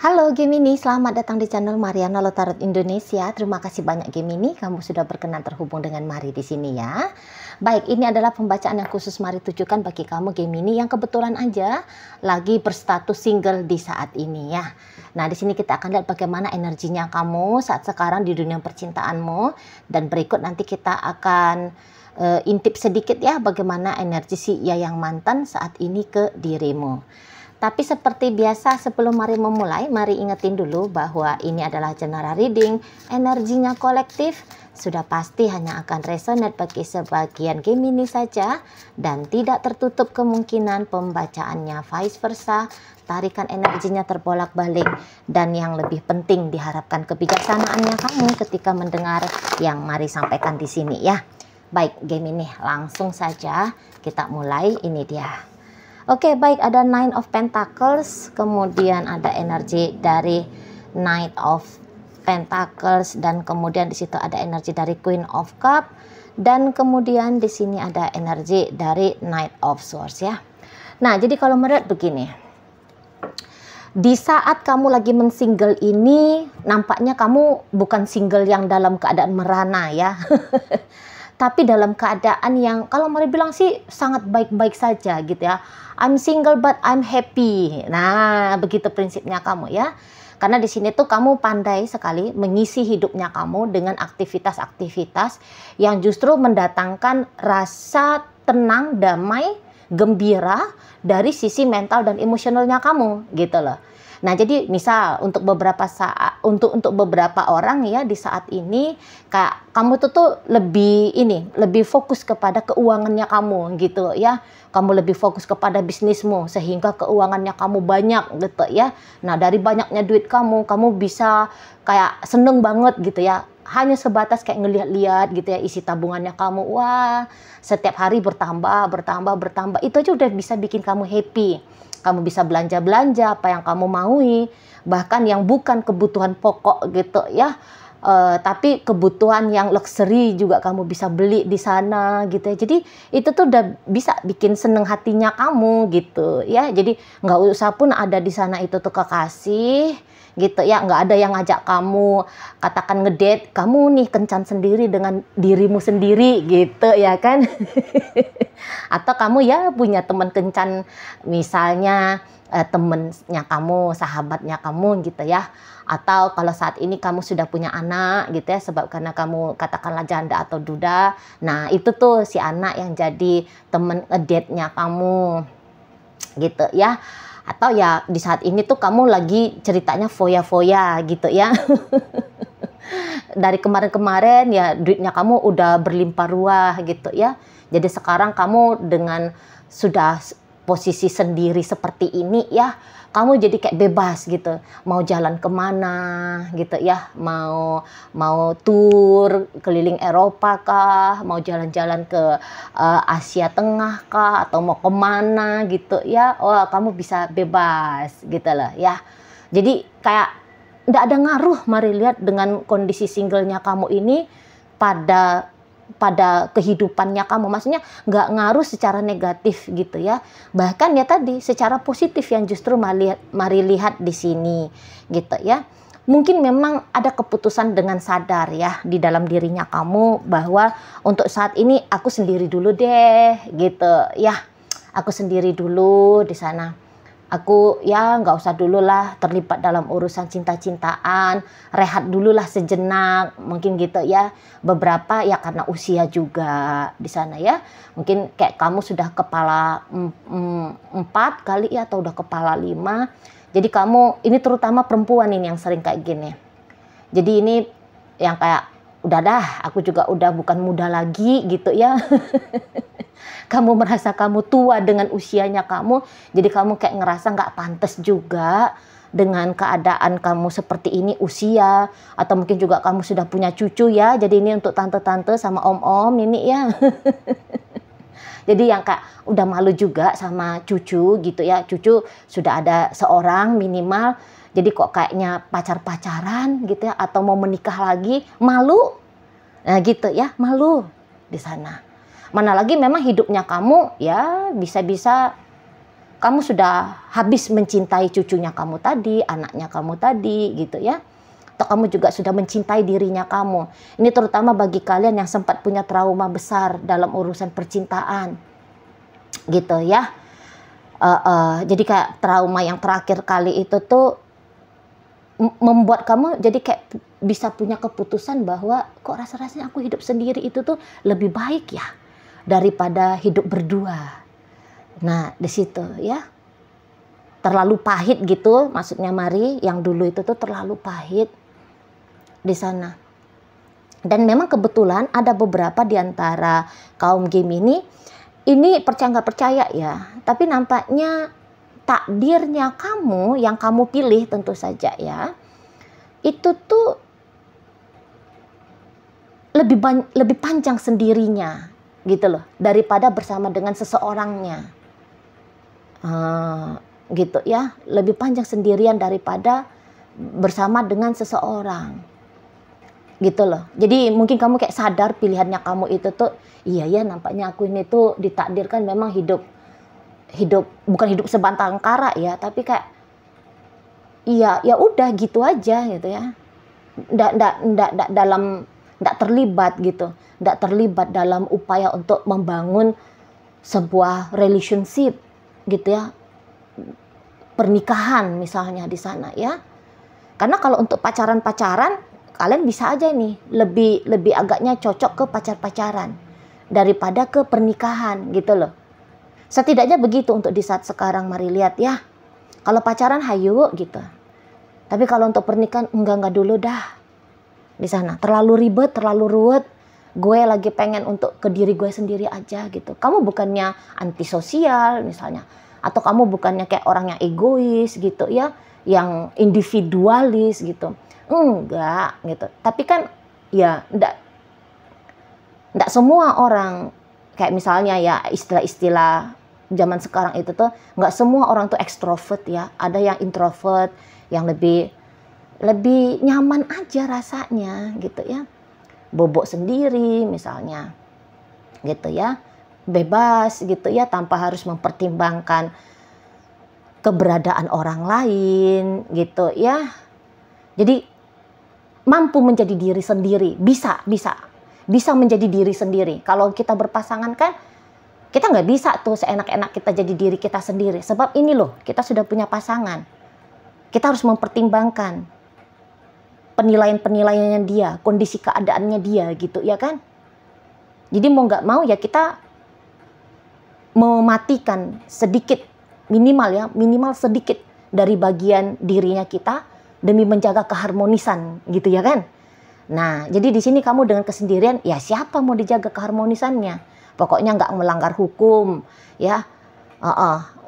Halo Gemini, selamat datang di channel Mariana Lotarot Indonesia. Terima kasih banyak Gemini, kamu sudah berkenan terhubung dengan Mari di sini ya. Baik, ini adalah pembacaan yang khusus Mari tujukan bagi kamu Gemini yang kebetulan aja lagi berstatus single di saat ini ya. Nah, di sini kita akan lihat bagaimana energinya kamu saat sekarang di dunia percintaanmu, dan berikut nanti kita akan intip sedikit ya bagaimana energi si yang mantan saat ini ke dirimu. Tapi seperti biasa sebelum Mari memulai, mari ingetin dulu bahwa ini adalah general reading, energinya kolektif, sudah pasti hanya akan resonate bagi sebagian Gemini saja, dan tidak tertutup kemungkinan pembacaannya vice versa, tarikan energinya terbolak-balik, dan yang lebih penting diharapkan kebijaksanaannya kamu ketika mendengar yang Mari sampaikan di sini ya. Baik Gemini, langsung saja kita mulai, ini dia. Oke, baik, ada Nine of Pentacles, kemudian ada energi dari Knight of Pentacles, dan kemudian di situ ada energi dari Queen of Cup, dan kemudian di sini ada energi dari Knight of Swords ya. Nah, jadi kalau melihat begini, di saat kamu lagi mensingle ini, nampaknya kamu bukan single yang dalam keadaan merana ya. Tapi dalam keadaan yang kalau Mari bilang sih sangat baik-baik saja gitu ya. I'm single but I'm happy. Nah, begitu prinsipnya kamu ya. Karena di sini tuh kamu pandai sekali mengisi hidupnya kamu dengan aktivitas-aktivitas yang justru mendatangkan rasa tenang, damai, gembira dari sisi mental dan emosionalnya kamu gitu loh. Nah, jadi misal untuk beberapa saat, untuk beberapa orang ya di saat ini kayak kamu tuh lebih fokus kepada keuangannya kamu gitu ya. Kamu lebih fokus kepada bisnismu sehingga keuangannya kamu banyak gitu ya. Nah, dari banyaknya duit kamu bisa kayak seneng banget gitu ya. Hanya sebatas kayak ngelihat-lihat gitu ya isi tabungannya kamu. Wah, setiap hari bertambah. Itu aja udah bisa bikin kamu happy. Kamu bisa belanja-belanja apa yang kamu maui, bahkan yang bukan kebutuhan pokok gitu ya. Tapi kebutuhan yang luxury juga kamu bisa beli di sana gitu ya. Jadi itu tuh udah bisa bikin seneng hatinya kamu gitu ya. Jadi nggak usah pun ada di sana itu tuh kekasih gitu ya. Nggak ada yang ngajak kamu katakan ngedate, kamu nih kencan sendiri dengan dirimu sendiri gitu ya kan. Atau kamu ya punya teman kencan, misalnya temennya kamu, sahabatnya kamu gitu ya. Atau kalau saat ini kamu sudah punya anak gitu ya, sebab karena kamu katakanlah janda atau duda, nah itu tuh si anak yang jadi temen ngedate-nya kamu gitu ya. Atau ya di saat ini tuh kamu lagi ceritanya foya-foya gitu ya. Dari kemarin-kemarin ya duitnya kamu udah berlimpah ruah gitu ya. Jadi sekarang kamu dengan sudah posisi sendiri seperti ini ya, kamu jadi kayak bebas gitu. Mau jalan kemana gitu ya, mau tur keliling Eropa kah, mau jalan-jalan ke Asia Tengah kah, atau mau kemana gitu ya. Wah, kamu bisa bebas gitu loh ya. Jadi kayak nggak ada ngaruh Mari lihat dengan kondisi singlenya kamu ini pada kehidupannya kamu, maksudnya nggak ngaruh secara negatif gitu ya, bahkan ya tadi secara positif yang justru Mari lihat di sini gitu ya. Mungkin memang ada keputusan dengan sadar ya di dalam dirinya kamu bahwa untuk saat ini aku sendiri dulu deh gitu ya, aku sendiri dulu di sana. Aku ya nggak usah dulu lah terlibat dalam urusan cinta-cintaan, rehat dulu lah sejenak, mungkin gitu ya. Beberapa ya karena usia juga di sana ya. Mungkin kayak kamu sudah kepala 4 kali ya, atau udah kepala 5. Jadi kamu, ini terutama perempuan ini yang sering kayak gini. Jadi ini yang kayak, udah dah aku juga udah bukan muda lagi gitu ya. Kamu merasa kamu tua dengan usianya kamu, jadi kamu kayak ngerasa nggak pantas juga dengan keadaan kamu seperti ini usia, atau mungkin juga kamu sudah punya cucu ya, jadi ini untuk tante-tante sama om-om ini ya. Jadi yang kayak udah malu juga sama cucu gitu ya, cucu sudah ada seorang minimal, jadi kok kayaknya pacar-pacaran gitu ya, atau mau menikah lagi, malu, nah gitu ya, malu di sana. Mana lagi memang hidupnya kamu ya bisa-bisa kamu sudah habis mencintai cucunya kamu tadi, anaknya kamu tadi gitu ya. Atau kamu juga sudah mencintai dirinya kamu. Ini terutama bagi kalian yang sempat punya trauma besar dalam urusan percintaan. Gitu ya. Jadi kayak trauma yang terakhir kali itu tuh membuat kamu jadi kayak bisa punya keputusan bahwa kok rasa-rasanya aku hidup sendiri itu tuh lebih baik ya daripada hidup berdua. Nah, di situ ya. Terlalu pahit gitu, maksudnya Mari, yang dulu itu tuh terlalu pahit di sana. Dan memang kebetulan ada beberapa di antara kaum Gemini, ini percaya nggak percaya ya, tapi nampaknya takdirnya kamu yang kamu pilih tentu saja ya, itu tuh lebih panjang sendirinya gitu loh, daripada bersama dengan seseorangnya. Gitu ya, lebih panjang sendirian daripada bersama dengan seseorang. Gitu loh. Jadi mungkin kamu kayak sadar pilihannya kamu itu tuh, iya ya nampaknya aku ini tuh ditakdirkan memang hidup bukan hidup sebatang kara ya, tapi kayak iya ya udah gitu aja gitu ya. Nggak terlibat gitu. Nggak terlibat dalam upaya untuk membangun sebuah relationship gitu ya. Pernikahan misalnya di sana ya. Karena kalau untuk pacaran-pacaran kalian bisa aja nih lebih agaknya cocok ke pacar-pacaran daripada ke pernikahan gitu loh. Setidaknya begitu untuk di saat sekarang. Mari lihat ya. Kalau pacaran hayu gitu. Tapi kalau untuk pernikahan enggak dulu dah. Di sana terlalu ribet, terlalu ruwet. Gue lagi pengen untuk ke diri gue sendiri aja gitu. Kamu bukannya antisosial misalnya, atau kamu bukannya kayak orang yang egois gitu ya, yang individualis gitu. Enggak gitu. Tapi kan ya enggak semua orang kayak misalnya ya istilah-istilah zaman sekarang itu tuh enggak semua orang tuh ekstrovert ya. Ada yang introvert yang lebih nyaman aja rasanya gitu ya. Bobok sendiri misalnya. Gitu ya. Bebas gitu ya, tanpa harus mempertimbangkan keberadaan orang lain gitu ya. Jadi mampu menjadi diri sendiri, bisa menjadi diri sendiri. Kalau kita berpasangan kan kita nggak bisa tuh seenak-enak kita jadi diri kita sendiri. Sebab ini loh, kita sudah punya pasangan. Kita harus mempertimbangkan penilaian-penilaiannya dia, kondisi keadaannya dia gitu ya kan. Jadi mau nggak mau ya kita mematikan sedikit, minimal sedikit dari bagian dirinya kita demi menjaga keharmonisan gitu ya kan. Nah jadi di sini kamu dengan kesendirian ya, siapa mau dijaga keharmonisannya? Pokoknya nggak melanggar hukum ya,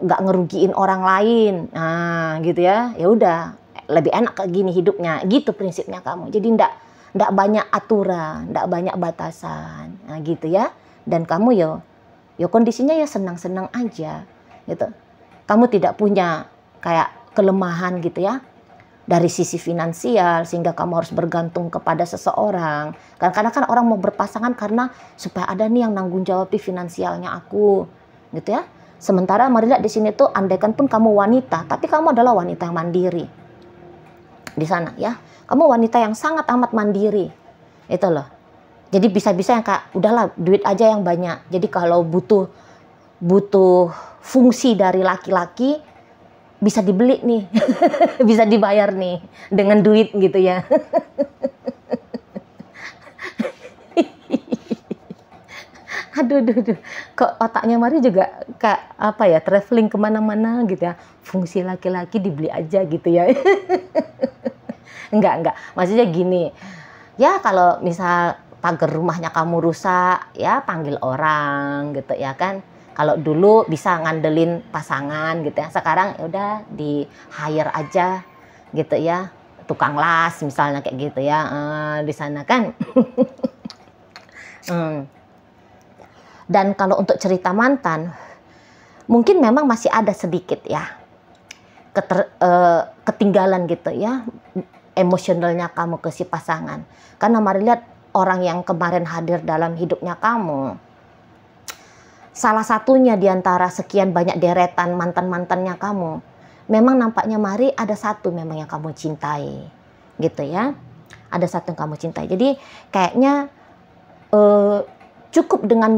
nggak ngerugiin orang lain, nah gitu ya. Ya udah lebih enak kayak gini hidupnya gitu prinsipnya kamu. Jadi nggak banyak aturan, nggak banyak batasan, nah gitu ya. Dan kamu yo kondisinya ya senang-senang aja gitu. Kamu tidak punya kayak kelemahan gitu ya dari sisi finansial sehingga kamu harus bergantung kepada seseorang. Kadang-kadang kan orang mau berpasangan karena supaya ada nih yang nanggung jawab di finansialnya aku gitu ya. Sementara mari lihat di sini tuh, andaikan pun kamu wanita, tapi kamu adalah wanita yang mandiri di sana ya. Kamu wanita yang sangat amat mandiri itu loh. Jadi bisa-bisa yang kak udahlah duit aja yang banyak. Jadi kalau butuh fungsi dari laki-laki bisa dibeli nih, bisa dibayar nih dengan duit gitu ya. Aduh, kok otaknya Mari juga kayak apa ya, traveling kemana-mana gitu ya. Fungsi laki-laki dibeli aja gitu ya. Enggak, maksudnya gini, ya kalau misal pagar rumahnya kamu rusak, ya panggil orang gitu ya kan. Kalau dulu bisa ngandelin pasangan gitu ya, sekarang ya udah di hire aja gitu ya, tukang las misalnya kayak gitu ya, di sana kan. Dan kalau untuk cerita mantan, mungkin memang masih ada sedikit ya ketinggalan gitu ya emosionalnya kamu ke si pasangan. Karena mari lihat orang yang kemarin hadir dalam hidupnya kamu, salah satunya di antara sekian banyak deretan mantan-mantannya kamu, memang nampaknya Mari ada satu memang yang kamu cintai, gitu ya. Ada satu yang kamu cintai. Jadi kayaknya cukup dengan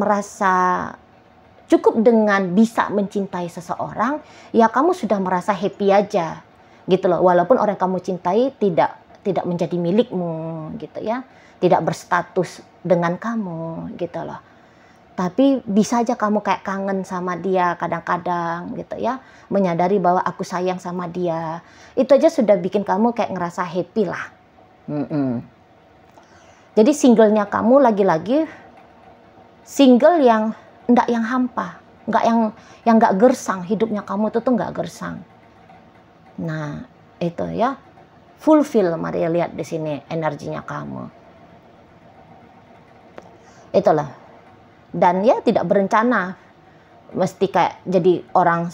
bisa mencintai seseorang, ya kamu sudah merasa happy aja, gitu loh. Walaupun orang yang kamu cintai tidak menjadi milikmu, gitu ya, tidak berstatus dengan kamu, gitu loh. Tapi bisa aja kamu kayak kangen sama dia kadang-kadang, gitu ya, menyadari bahwa aku sayang sama dia. Itu aja sudah bikin kamu kayak ngerasa happy lah. Jadi singlenya kamu lagi-lagi single yang enggak yang hampa, enggak yang enggak gersang. Hidupnya kamu tuh enggak gersang. Nah, itu ya, fulfill. Mari lihat di sini energinya kamu. Itulah. Dan ya tidak berencana mesti kayak jadi orang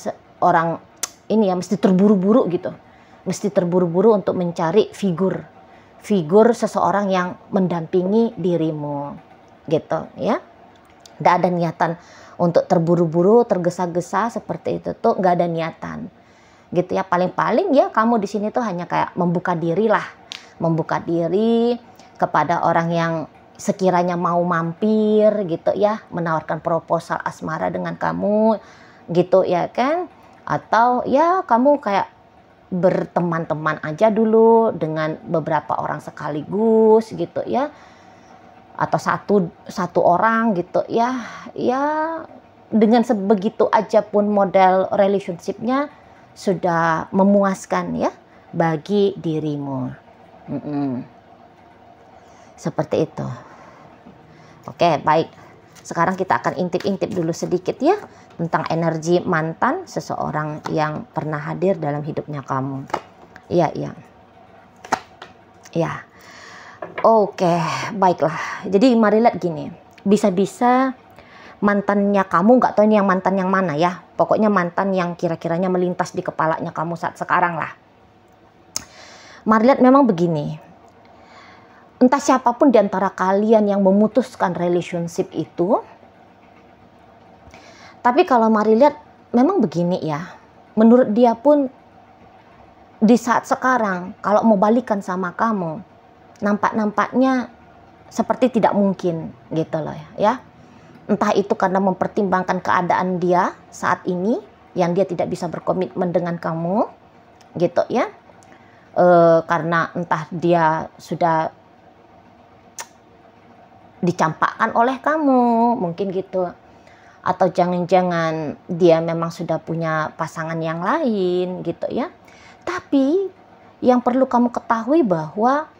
ini ya, mesti terburu-buru gitu. Mesti terburu-buru untuk mencari figur seseorang yang mendampingi dirimu, gitu ya. Nggak ada niatan untuk terburu-buru, tergesa-gesa seperti itu tuh, nggak ada niatan, gitu ya. Paling-paling ya kamu di sini tuh hanya kayak membuka diri lah, membuka diri kepada orang yang sekiranya mau mampir, gitu ya, menawarkan proposal asmara dengan kamu, gitu ya kan. Atau ya kamu kayak berteman-teman aja dulu dengan beberapa orang sekaligus, gitu ya. Atau satu orang, gitu ya. Ya dengan sebegitu aja pun model relationship-nya sudah memuaskan ya bagi dirimu. Seperti itu. Oke, baik. Sekarang kita akan intip-intip dulu sedikit ya tentang energi mantan seseorang yang pernah hadir dalam hidupnya kamu. Iya. Ya. Oke, baiklah. Jadi mari lihat gini. Bisa-bisa mantannya kamu, nggak tahu ini yang mantan yang mana ya. Pokoknya mantan yang kira-kiranya melintas di kepalanya kamu saat sekarang lah. Mari lihat memang begini. Entah siapapun di antara kalian yang memutuskan relationship itu. Tapi kalau mari lihat memang begini ya. Menurut dia pun di saat sekarang kalau mau balikan sama kamu, nampaknya seperti tidak mungkin, gitu loh ya. Entah itu karena mempertimbangkan keadaan dia saat ini yang dia tidak bisa berkomitmen dengan kamu, gitu ya. Karena entah dia sudah dicampakkan oleh kamu, mungkin gitu. Atau jangan-jangan dia memang sudah punya pasangan yang lain, gitu ya. Tapi yang perlu kamu ketahui bahwa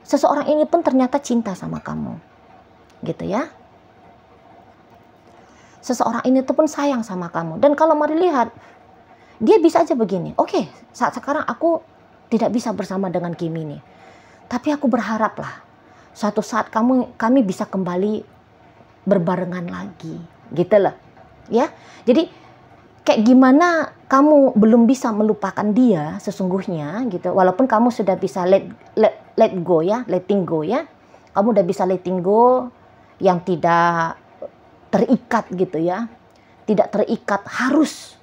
seseorang ini pun ternyata cinta sama kamu, gitu ya. Seseorang ini tuh pun sayang sama kamu. Dan kalau mari lihat, dia bisa aja begini. Oke, saat sekarang aku tidak bisa bersama dengan Kim ini, tapi aku berharap lah suatu saat kami bisa kembali berbarengan lagi, gitu loh ya. Jadi kayak gimana kamu belum bisa melupakan dia sesungguhnya, gitu. Walaupun kamu sudah bisa let go ya, letting go ya. Kamu udah bisa letting go yang tidak terikat, gitu ya. Tidak terikat harus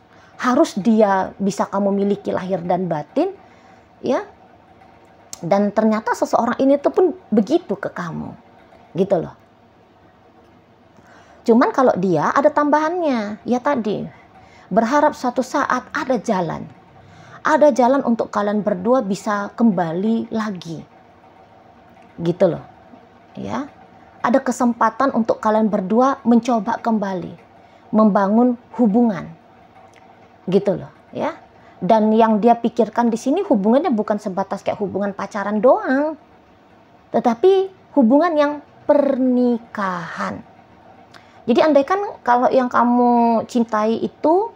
dia bisa kamu miliki lahir dan batin ya. Dan ternyata seseorang ini tuh pun begitu ke kamu, gitu loh. Cuman kalau dia ada tambahannya, ya tadi, berharap suatu saat ada jalan untuk kalian berdua bisa kembali lagi, gitu loh ya. Ada kesempatan untuk kalian berdua mencoba kembali membangun hubungan, gitu loh ya. Dan yang dia pikirkan di sini hubungannya bukan sebatas kayak hubungan pacaran doang, tetapi hubungan yang pernikahan. Jadi andaikan kalau yang kamu cintai itu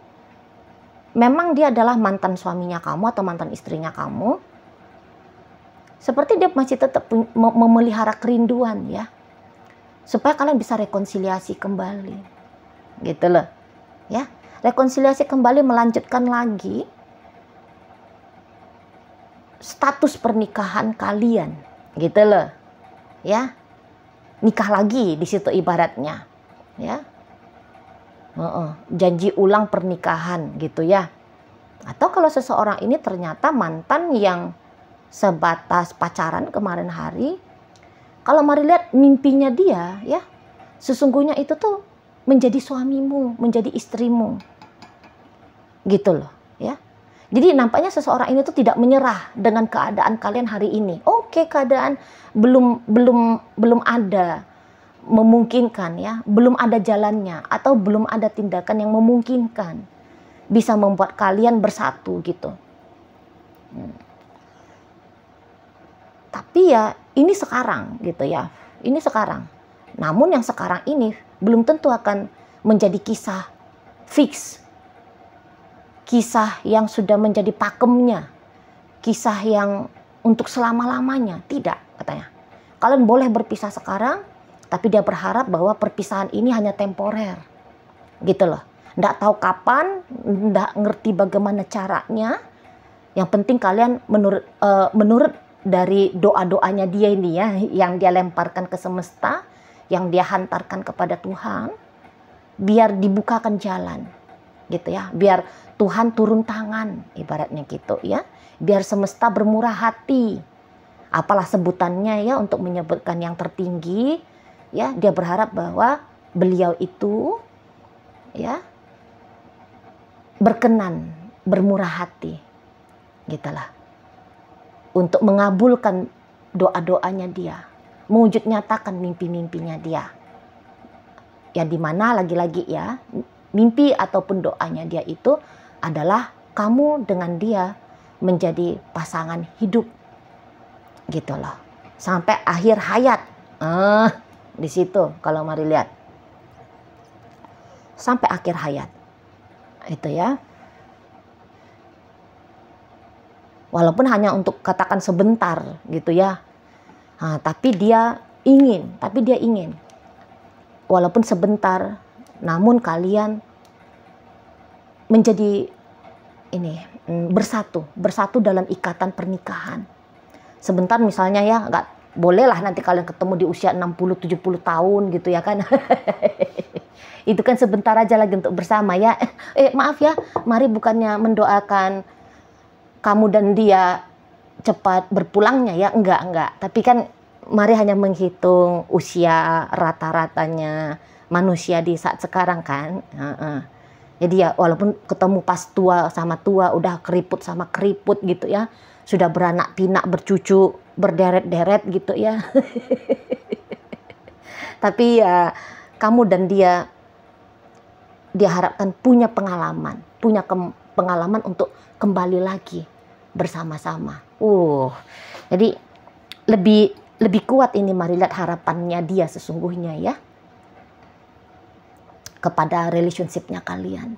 memang dia adalah mantan suaminya kamu atau mantan istrinya kamu, seperti dia masih tetap memelihara kerinduan ya, supaya kalian bisa rekonsiliasi kembali, gitu loh ya. Rekonsiliasi kembali, melanjutkan lagi status pernikahan kalian, gitu loh ya. Nikah lagi di situ ibaratnya ya. janji ulang pernikahan gitu ya. Atau kalau seseorang ini ternyata mantan yang sebatas pacaran kemarin hari, kalau mari lihat mimpinya dia ya, sesungguhnya itu tuh menjadi suamimu, menjadi istrimu. Gitu loh ya. Jadi nampaknya seseorang ini tuh tidak menyerah dengan keadaan kalian hari ini. Oke, keadaan belum ada memungkinkan ya, belum ada jalannya atau belum ada tindakan yang memungkinkan bisa membuat kalian bersatu gitu. Tapi ya ini sekarang gitu ya, ini sekarang. Namun yang sekarang ini belum tentu akan menjadi kisah fix, kisah yang sudah menjadi pakemnya, kisah yang untuk selama-lamanya. Tidak, katanya. Kalian boleh berpisah sekarang, tapi dia berharap bahwa perpisahan ini hanya temporer. Gitu loh. Nggak tahu kapan, nggak ngerti bagaimana caranya. Yang penting kalian menurut dari doa-doanya dia ini ya, yang dia lemparkan ke semesta, yang dia hantarkan kepada Tuhan, biar dibukakan jalan. Gitu ya, biar Tuhan turun tangan, ibaratnya gitu ya. Biar semesta bermurah hati. Apalah sebutannya ya untuk menyebutkan yang tertinggi, ya, dia berharap bahwa beliau itu ya berkenan, bermurah hati. Gitulah. Untuk mengabulkan doa-doanya dia, mewujud nyatakan mimpi-mimpinya dia. Ya dimana lagi-lagi ya, mimpi ataupun doanya dia itu adalah kamu dengan dia menjadi pasangan hidup. Gitu loh. Sampai akhir hayat. Di situ kalau mari lihat. Sampai akhir hayat. Itu ya. Walaupun hanya untuk katakan sebentar gitu ya. Tapi dia ingin. Walaupun sebentar, namun kalian menjadi bersatu dalam ikatan pernikahan. Sebentar misalnya ya, nggak bolehlah nanti kalian ketemu di usia 60-70 tahun gitu ya kan. Itu kan sebentar aja lagi untuk bersama ya. Maaf ya, mari bukannya mendoakan kamu dan dia cepat berpulangnya ya, enggak. Tapi kan mari hanya menghitung usia rata-ratanya manusia di saat sekarang kan. Jadi ya walaupun ketemu pas tua sama tua, udah keriput sama keriput gitu ya, sudah beranak pinak, bercucu, berderet-deret gitu ya. Tapi ya kamu dan dia diharapkan punya pengalaman untuk kembali lagi bersama-sama. Jadi lebih kuat ini mari lihat harapannya dia sesungguhnya ya, kepada relationship-nya kalian.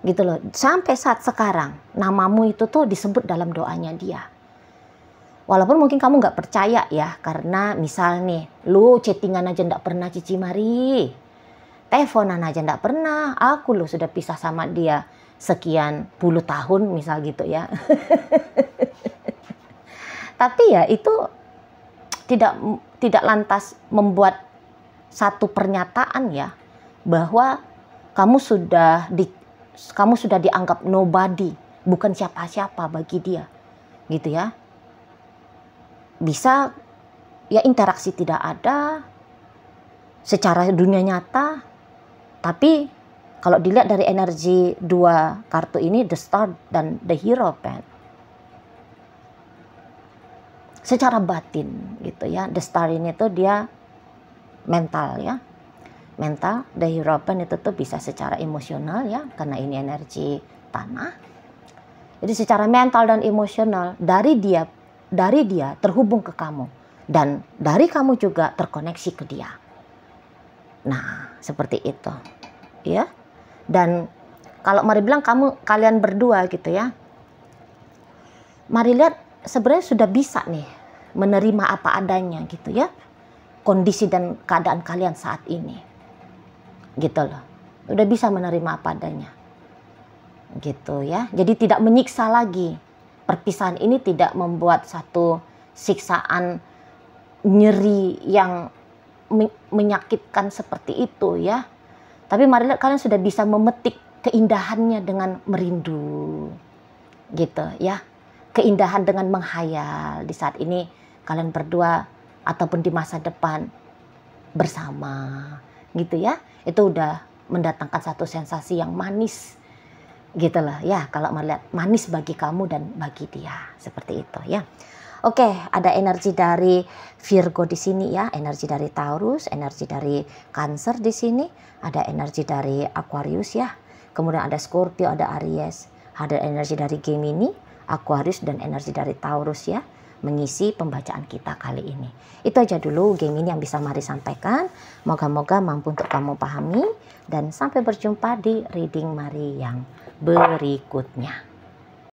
Gitu loh. Sampai saat sekarang namamu itu tuh disebut dalam doanya dia. Walaupun mungkin kamu nggak percaya ya, karena misal nih, lu chattingan aja nggak pernah Cici Mari, teleponan aja nggak pernah, aku lu sudah pisah sama dia sekian puluh tahun misal gitu ya. Tapi ya itu tidak lantas membuat satu pernyataan ya, bahwa kamu sudah dianggap nobody, bukan siapa-siapa bagi dia, gitu ya. Bisa ya interaksi tidak ada secara dunia nyata, tapi kalau dilihat dari energi dua kartu ini, The Star dan The Hierophant, secara batin gitu ya, The Star ini tuh dia mental ya. Mental, The Hierophant itu tuh bisa secara emosional ya, karena ini energi tanah. Jadi secara mental dan emosional dari dia terhubung ke kamu, dan dari kamu juga terkoneksi ke dia. Nah, seperti itu. Ya. Dan kalau mari bilang kalian berdua gitu ya. Mari lihat sebenarnya sudah bisa nih menerima apa adanya gitu ya. Kondisi dan keadaan kalian saat ini. Gitu loh, udah bisa menerima apa adanya gitu ya. Jadi tidak menyiksa lagi. Perpisahan ini tidak membuat satu siksaan nyeri yang menyakitkan seperti itu ya. Tapi mari lihat kalian sudah bisa memetik keindahannya dengan merindu. Gitu ya. Keindahan dengan menghayal di saat ini kalian berdua ataupun di masa depan bersama gitu ya. Itu udah mendatangkan satu sensasi yang manis gitu loh ya, kalau melihat manis bagi kamu dan bagi dia, seperti itu ya. Oke, ada energi dari Virgo di sini ya, energi dari Taurus, energi dari Cancer di sini, ada energi dari Aquarius ya. Kemudian ada Scorpio, ada Aries, ada energi dari Gemini, Aquarius dan energi dari Taurus ya, mengisi pembacaan kita kali ini. Itu aja dulu Gemini yang bisa Mari sampaikan. Moga-moga mampu untuk kamu pahami dan sampai berjumpa di reading Mari yang berikutnya.